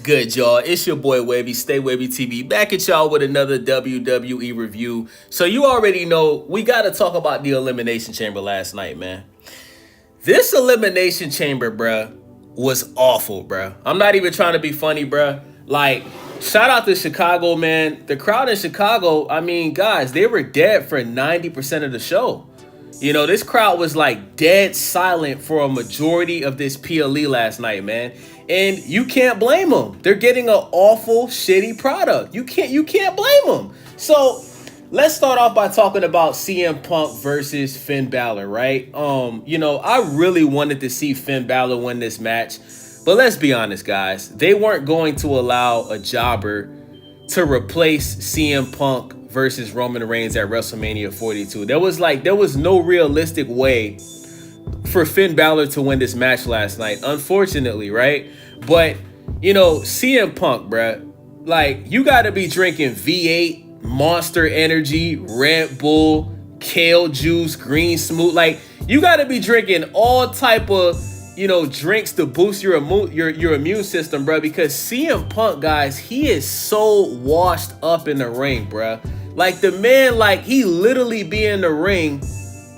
Good, y'all? It's your boy Wavy, Stay Wavy TV, back at y'all with another WWE review. So you already know we got to talk about the Elimination Chamber last night, man. This Elimination Chamber, bruh, was awful, bruh. I'm not even trying to be funny, bruh. Like, shout out to Chicago, man. The crowd in Chicago, I mean, guys, they were dead for 90% of the show. You know, this crowd was like dead silent for a majority of this PLE last night, man. And you can't blame them. They're getting an awful, shitty product. You can't blame them. So let's start off by talking about CM Punk versus Finn Balor, right? You know, I really wanted to see Finn Balor win this match, but let's be honest, guys. They weren't going to allow a jobber to replace CM Punk versus Roman Reigns at WrestleMania 42. There was no realistic way for Finn Balor to win this match last night, unfortunately, right? But, you know, CM Punk, bruh, like, you got to be drinking V8, Monster Energy, Red Bull, Kale Juice, Green Smooth. Like, you got to be drinking all type of, you know, drinks to boost your immune system, bruh, because CM Punk, guys, he is so washed up in the ring, bruh. Like, the man, like, he literally be in the ring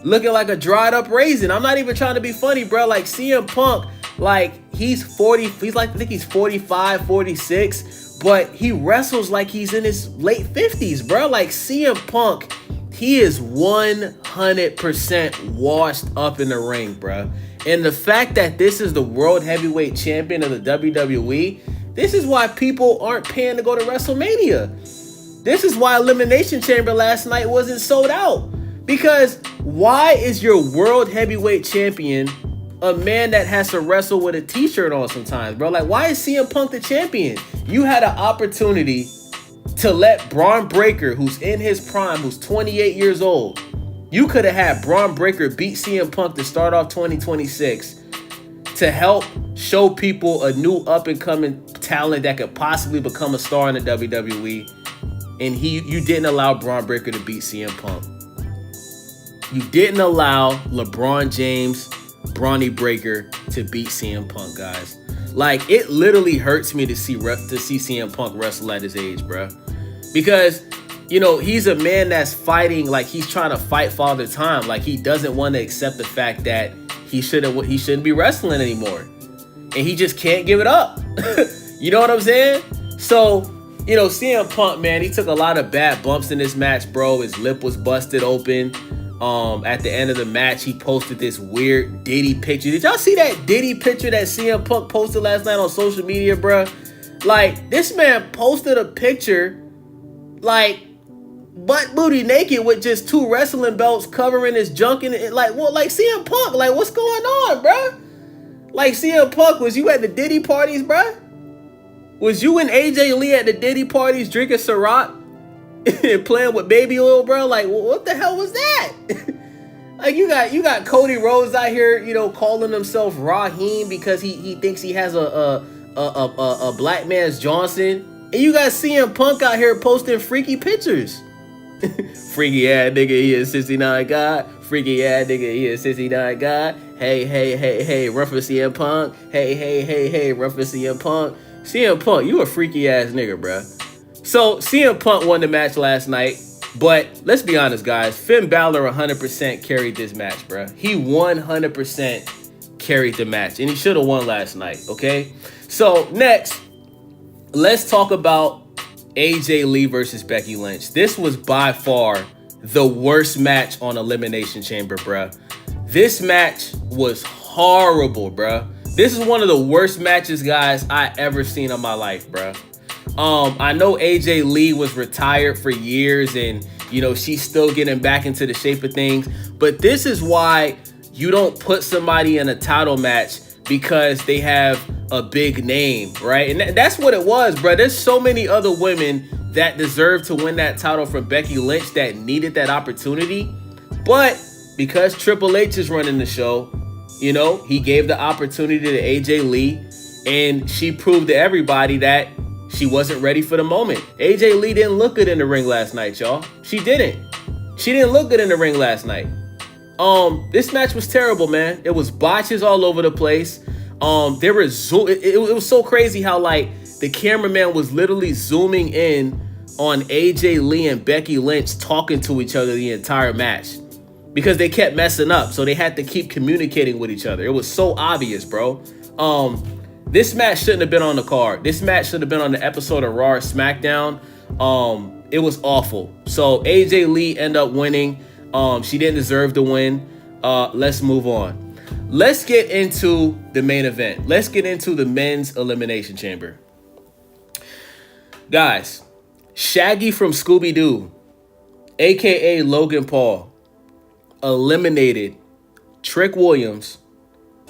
looking like a dried up raisin. I'm not even trying to be funny, bro. Like, CM Punk, like, he's 40, I think he's 45, 46, but he wrestles like he's in his late 50s, bro. Like, CM Punk, he is 100% washed up in the ring, bro. And the fact that this is the World Heavyweight Champion of the WWE, this is why people aren't paying to go to WrestleMania. This is why Elimination Chamber last night wasn't sold out. Because why is your World Heavyweight Champion a man that has to wrestle with a t-shirt on sometimes, bro? Like, why is CM Punk the champion? You had an opportunity to let Braun Breaker, who's in his prime, who's 28 years old, you could have had Braun Breaker beat CM Punk to start off 2026 to help show people a new up-and-coming talent that could possibly become a star in the WWE. And you didn't allow Braun Breaker to beat CM Punk. You didn't allow LeBron James, Bronny Breaker to beat CM Punk, guys. Like, it literally hurts me to see CM Punk wrestle at his age, bro. Because, you know, he's a man that's fighting, like, he's trying to fight Father Time. Like, he doesn't want to accept the fact that he shouldn't be wrestling anymore. And he just can't give it up. You know what I'm saying? So, you know, CM Punk, man, he took a lot of bad bumps in this match, bro. His lip was busted open. At the end of the match, he posted this weird Diddy picture. Did y'all see that Diddy picture that CM Punk posted last night on social media, bro? Like, this man posted a picture, like, butt booty naked with just 2 wrestling belts covering his junk and like, what, like, CM Punk, like, what's going on, bro? Like, CM Punk, was you at the Diddy parties, bro? Was you and AJ Lee at the Diddy parties drinking Ciroc and playing with baby oil, bro? Like, what the hell was that? Like, you got Cody Rhodes out here, you know, calling himself Raheem because he thinks he has a black man's Johnson, and you got CM Punk out here posting freaky pictures. Freaky ass nigga, he is 69 God. Freaky ass nigga, he is 69 God. Hey, run for CM Punk. Hey, run for CM Punk. CM Punk, you a freaky ass nigga, bruh. So, CM Punk won the match last night, but let's be honest, guys. Finn Balor 100% carried this match, bruh. He 100% carried the match, and he should have won last night, okay? So, next, let's talk about AJ Lee versus Becky Lynch. This was by far the worst match on Elimination Chamber, bruh. This match was horrible, bruh. This is one of the worst matches, guys, I ever seen in my life, bro. I know AJ Lee was retired for years and, you know, she's still getting back into the shape of things. But this is why you don't put somebody in a title match because they have a big name, right? And that's what it was, bro. There's so many other women that deserve to win that title from Becky Lynch that needed that opportunity. But because Triple H is running the show, you know, he gave the opportunity to AJ Lee, and she proved to everybody that she wasn't ready for the moment. AJ Lee didn't look good in the ring last night, y'all. She didn't. She didn't look good in the ring last night. This match was terrible, man. It was botches all over the place. It was so crazy how, like, the cameraman was literally zooming in on AJ Lee and Becky Lynch talking to each other the entire match because they kept messing up. So they had to keep communicating with each other. It was so obvious, bro. This match shouldn't have been on the card. This match should have been on the episode of Raw or SmackDown. It was awful. So AJ Lee ended up winning. She didn't deserve to win. Let's move on. Let's get into the main event. Let's get into the men's elimination chamber. Guys, Shaggy from Scooby-Doo, aka Logan Paul, eliminated Trick Williams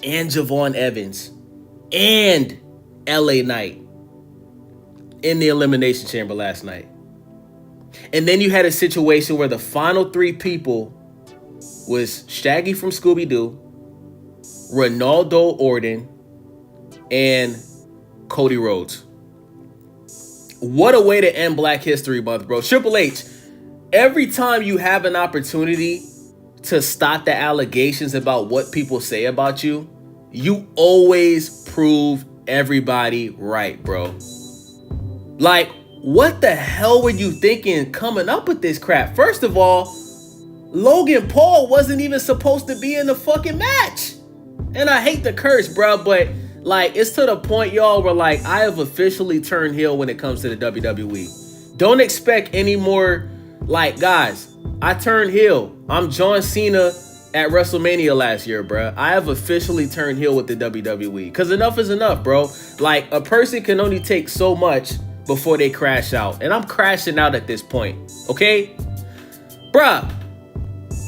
and Javon Evans and LA Knight in the elimination chamber last night. And then you had a situation where the final three people was Shaggy from Scooby-Doo, Ronaldo Orton, and Cody Rhodes. What a way to end Black History Month, bro. Triple H, every time you have an opportunity to stop the allegations about what people say about you, you always prove everybody right, bro. Like, what the hell were you thinking coming up with this crap? First of all, Logan Paul wasn't even supposed to be in the fucking match. And I hate the curse, bro, but like, it's to the point, y'all, where like, I have officially turned heel when it comes to the WWE. Don't expect any more, like, guys, I turned heel. I'm John Cena at WrestleMania last year, bro. I have officially turned heel with the WWE. Because enough is enough, bro. Like, a person can only take so much before they crash out. And I'm crashing out at this point, okay? Bruh,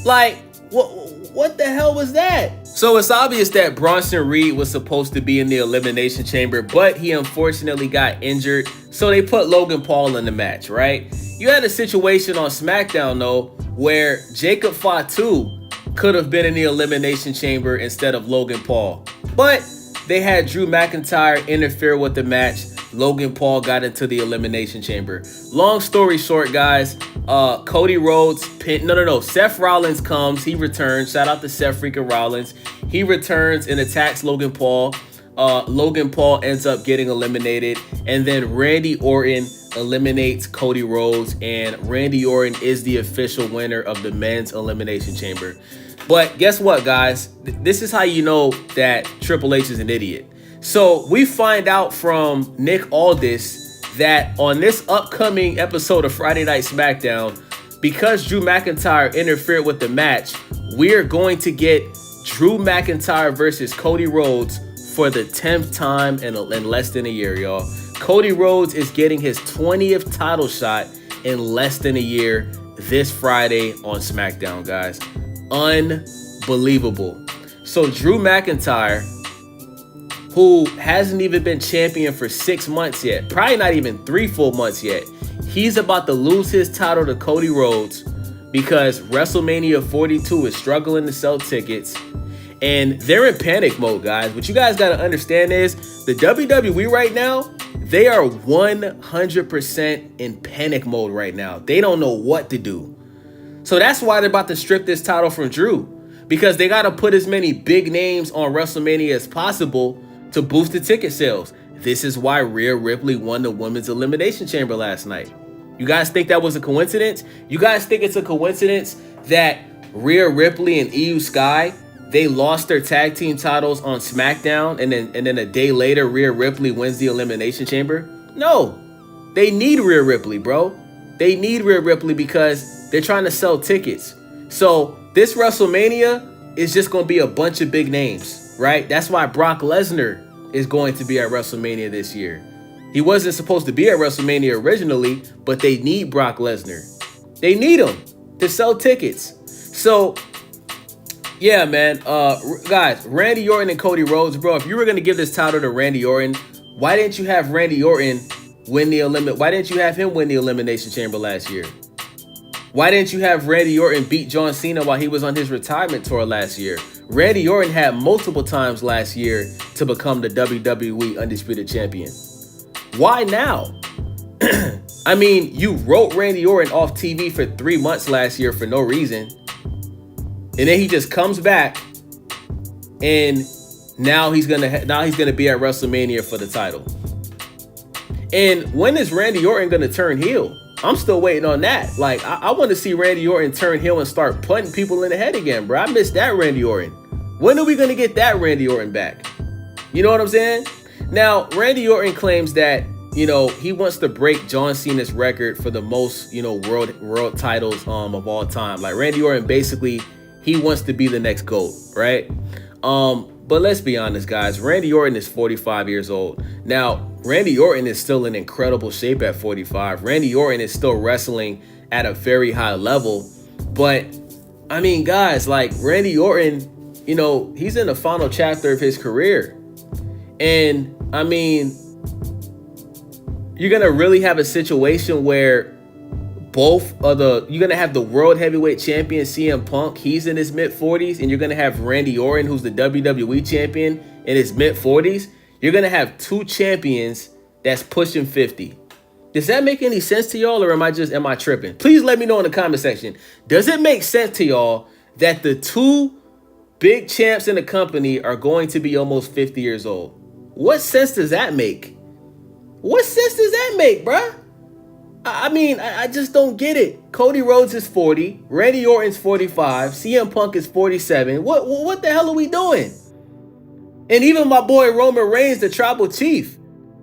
like, what the hell was that? So it's obvious that Bronson Reed was supposed to be in the Elimination Chamber, but he unfortunately got injured. So they put Logan Paul in the match, right? You had a situation on SmackDown, though, where Jacob Fatu could have been in the Elimination Chamber instead of Logan Paul. But they had Drew McIntyre interfere with the match. Logan Paul got into the Elimination Chamber. Long story short, guys, Cody Rhodes Seth Rollins comes, he returns. Shout out to Seth freaking Rollins. He returns and attacks Logan Paul. Logan Paul ends up getting eliminated, and then Randy Orton eliminates Cody Rhodes, and Randy Orton is the official winner of the men's Elimination Chamber. But guess what, guys? This is how you know that Triple H is an idiot. So we find out from Nick Aldis that on this upcoming episode of Friday Night SmackDown, because Drew McIntyre interfered with the match, we're going to get Drew McIntyre versus Cody Rhodes for the 10th time in less than a year, y'all. Cody Rhodes is getting his 20th title shot in less than a year this Friday on SmackDown, guys. Unbelievable. So Drew McIntyre, who hasn't even been champion for 6 months yet, probably not even 3 full months yet, he's about to lose his title to Cody Rhodes because WrestleMania 42 is struggling to sell tickets. And they're in panic mode, guys. What you guys got to understand is the WWE right now, they are 100% in panic mode right now. They don't know what to do. So that's why they're about to strip this title from Drew, because they got to put as many big names on WrestleMania as possible to boost the ticket sales. This is why Rhea Ripley won the Women's Elimination Chamber last night. You guys think that was a coincidence? You guys think it's a coincidence that Rhea Ripley and Io Sky, they lost their tag team titles on SmackDown, and then a day later, Rhea Ripley wins the Elimination Chamber? No. They need Rhea Ripley, bro. They need Rhea Ripley because they're trying to sell tickets. So this WrestleMania is just going to be a bunch of big names, right? That's why Brock Lesnar is going to be at WrestleMania this year. He wasn't supposed to be at WrestleMania originally, but they need Brock Lesnar. They need him to sell tickets. So yeah, man. Guys, Randy Orton and Cody Rhodes, bro. If you were gonna give this title to Randy Orton, why didn't you have Randy Orton win the Why didn't you have him win the Elimination Chamber last year? Why didn't you have Randy Orton beat John Cena while he was on his retirement tour last year? Randy Orton had multiple times last year to become the WWE Undisputed Champion. Why now? I mean, you wrote Randy Orton off TV for 3 months last year for no reason. And then he just comes back, and now he's gonna be at WrestleMania for the title. And when is Randy Orton going to turn heel? I'm still waiting on that. Like, I want to see Randy Orton turn heel and start putting people in the head again, bro. I miss that Randy Orton. When are we going to get that Randy Orton back? You know what I'm saying? Now, Randy Orton claims that, he wants to break John Cena's record for the most, world titles of all time. Like, Randy Orton, basically, he wants to be the next GOAT, right? But let's be honest, guys. Randy Orton is 45 years old. Now, Randy Orton is still in incredible shape at 45. Randy Orton is still wrestling at a very high level. But, I mean, guys, like, Randy Orton, he's in the final chapter of his career. And, I mean, you're going to really have a situation where you're going to have the world heavyweight champion CM Punk, he's in his mid-40s, and you're going to have Randy Orton, who's the WWE champion, in his mid-40s. You're going to have two champions that's pushing 50. Does that make any sense to y'all, or am I tripping? Please let me know in the comment section. Does it make sense to y'all that the two big champs in the company are going to be almost 50 years old? What sense does that make? What sense does that make, bruh? I mean, I just don't get it. Cody Rhodes is 40. Randy Orton's 45. CM Punk is 47. What the hell are we doing? And even my boy Roman Reigns, the tribal chief,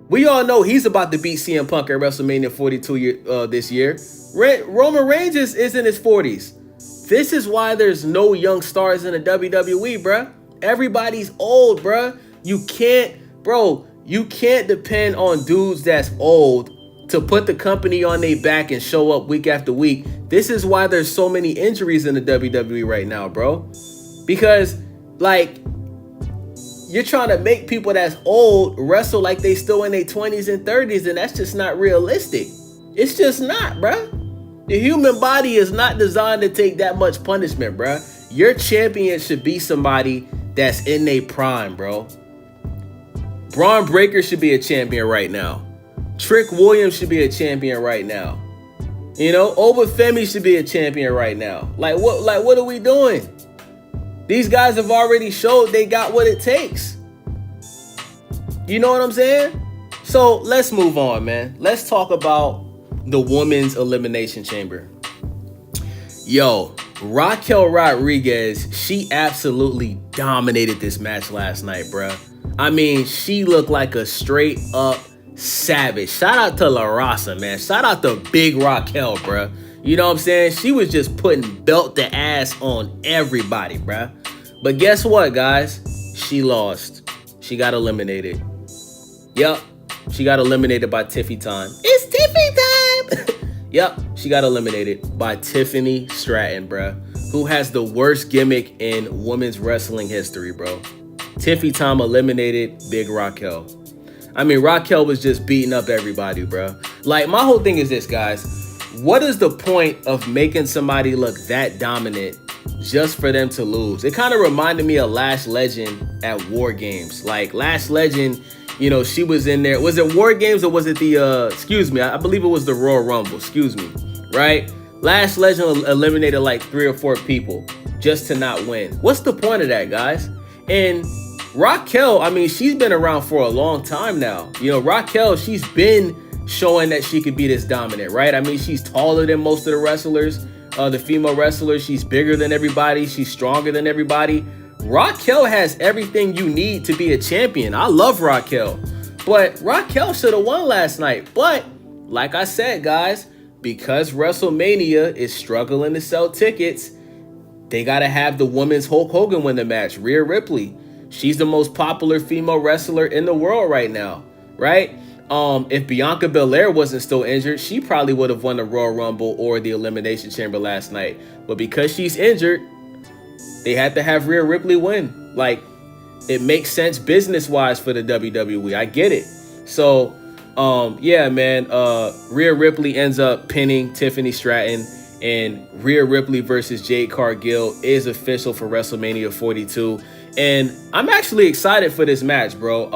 we all know he's about to beat CM Punk at WrestleMania 42 this year. Roman Reigns is in his 40s. This is why there's no young stars in the WWE, bruh. Everybody's old, bruh. You can't depend on dudes that's old to put the company on their back and show up week after week. This is why there's so many injuries in the WWE right now, bro. Because, like, you're trying to make people that's old wrestle like they still in their 20s and 30s, and that's just not realistic. It's just not, bro. The human body is not designed to take that much punishment, bro. Your champion should be somebody that's in their prime, bro. Braun Breaker should be a champion right now. Trick Williams should be a champion right now. Obafemi should be a champion right now. Like what are we doing? These guys have already showed they got what it takes. You know what I'm saying? So let's move on, man. Let's talk about the women's elimination chamber. Yo, Raquel Rodriguez, she absolutely dominated this match last night, bruh. I mean, she looked like a straight up savage. Shout out to La Raza, man. Shout out to Big Raquel, bruh. You know what I'm saying? She was just putting belt to ass on everybody, bruh. But guess what, guys? She lost. She got eliminated. Yep. She got eliminated by Tiffy time. It's Tiffy time! Yep. She got eliminated by Tiffany Stratton, bruh. Who has the worst gimmick in women's wrestling history, bro. Tiffy time eliminated Big Raquel. I mean, Raquel was just beating up everybody, bro. Like, my whole thing is this, guys. What is the point of making somebody look that dominant just for them to lose? It kind of reminded me of Lash Legend at War Games. Like, Lash Legend, she was in there. Was it War Games or was it I believe it was the Royal Rumble, right? Lash Legend eliminated like 3 or 4 people just to not win. What's the point of that, guys? And Raquel, I mean, she's been around for a long time now. Raquel, she's been showing that she could be this dominant, right? I mean, she's taller than most of the wrestlers, the female wrestlers. She's bigger than everybody. She's stronger than everybody. Raquel has everything you need to be a champion. I love Raquel. But Raquel should have won last night. But, like I said, guys, because WrestleMania is struggling to sell tickets, they got to have the women's Hulk Hogan win the match, Rhea Ripley. She's the most popular female wrestler in the world right now, right? If Bianca Belair wasn't still injured, she probably would have won the Royal Rumble or the Elimination Chamber last night. But because she's injured, they had to have Rhea Ripley win. Like, it makes sense business-wise for the WWE. I get it. So, yeah, man, Rhea Ripley ends up pinning Tiffany Stratton, and Rhea Ripley versus Jade Cargill is official for WrestleMania 42. And I'm actually excited for this match, bro.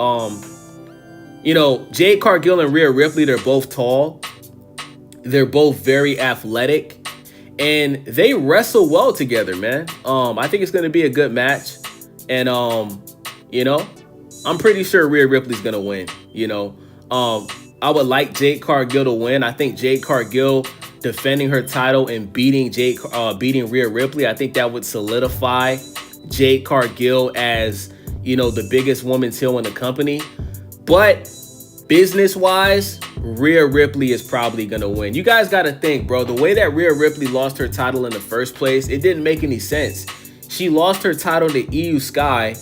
Jade Cargill and Rhea Ripley, they're both tall. They're both very athletic. And they wrestle well together, man. I think it's going to be a good match. And, I'm pretty sure Rhea Ripley's going to win, I would like Jade Cargill to win. I think Jade Cargill defending her title and beating Rhea Ripley, I think that would solidify Jade Cargill as, you know, the biggest women's heel in the company. But business-wise, Rhea Ripley is probably going to win. You guys got to think, bro, the way that Rhea Ripley lost her title in the first place, it didn't make any sense. She lost her title to Io Sky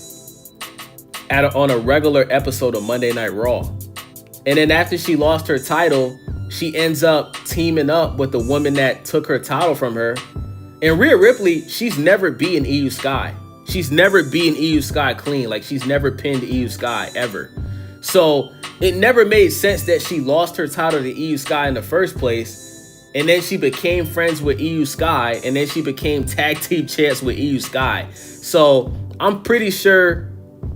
on a regular episode of Monday Night Raw. And then after she lost her title, she ends up teaming up with the woman that took her title from her. And Rhea Ripley, she's never beaten Io Sky. She's never beaten Io Sky clean. Like, she's never pinned Io Sky ever. So it never made sense that she lost her title to Io Sky in the first place. And then she became friends with Io Sky. And then she became tag team champs with Io Sky. So I'm pretty sure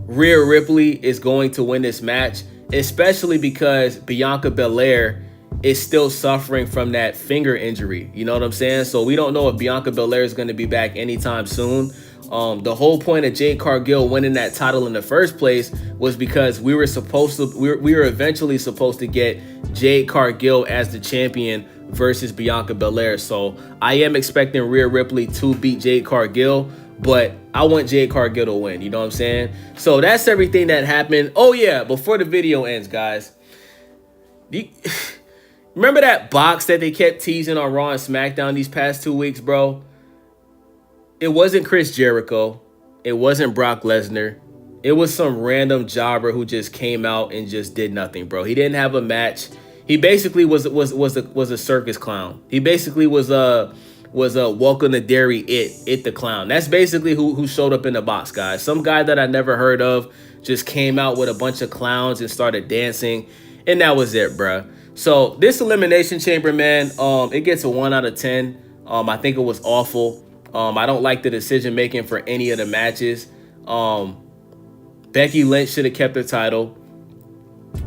Rhea Ripley is going to win this match, especially because Bianca Belair is still suffering from that finger injury. You know what I'm saying? So we don't know if Bianca Belair is going to be back anytime soon. The whole point of Jade Cargill winning that title in the first place was because we were eventually supposed to get Jade Cargill as the champion versus Bianca Belair. So I am expecting Rhea Ripley to beat Jade Cargill, but I want Jade Cargill to win. You know what I'm saying? So that's everything that happened. Oh yeah, before the video ends, guys, remember that box that they kept teasing on Raw and SmackDown these past 2 weeks, bro? It wasn't Chris Jericho. It wasn't Brock Lesnar. It was some random jobber who just came out and just did nothing, bro. He didn't have a match. He basically was a circus clown. He basically was a Welcome to Derry It the clown. That's basically who showed up in the box, guys. Some guy that I never heard of just came out with a bunch of clowns and started dancing, and that was it, bruh. So this Elimination Chamber, man, it gets a 1 out of 10. I think it was awful. I don't like the decision making for any of the matches. Becky Lynch should have kept her title.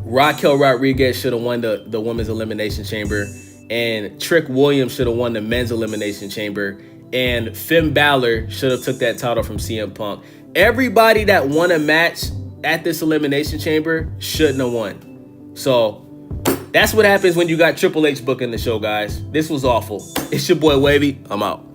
Raquel Rodriguez should have won the Women's Elimination Chamber. And Trick Williams should have won the Men's Elimination Chamber. And Finn Balor should have took that title from CM Punk. Everybody that won a match at this Elimination Chamber shouldn't have won. So that's what happens when you got Triple H booking the show, guys. This was awful. It's your boy Wavy. I'm out.